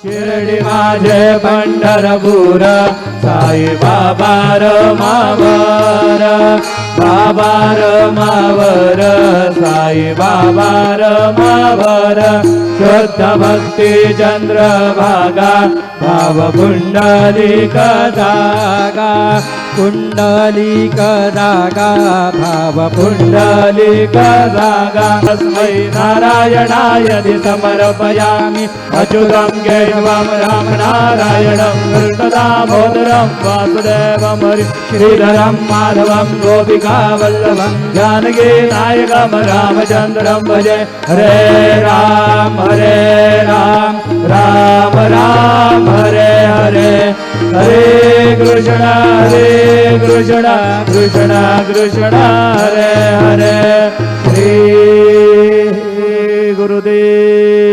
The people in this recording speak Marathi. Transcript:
शिर्डी माझे पंढरपूर साई बाबा रमावर बाबा रमावर साई बाबा रमावर शुद्ध भक्ती चंद्रभागा भाव पुंडलिक जागा पुंडलिक जागा भाव पुंडलिक जागा तस्मै नारायणाय समर्पयामि अच्युतं केशवं राम नारायणं कृष्णदामोदरं वासुदेवं हरि श्रीधरं माधवं गोपिका वल्लभं जानकी नायकं रामचन्द्रं भजे हरे राम राम राम हरे हरे हरे कृष्ण कृष्ण कृष्ण हरे हरे श्री गुरुदेव।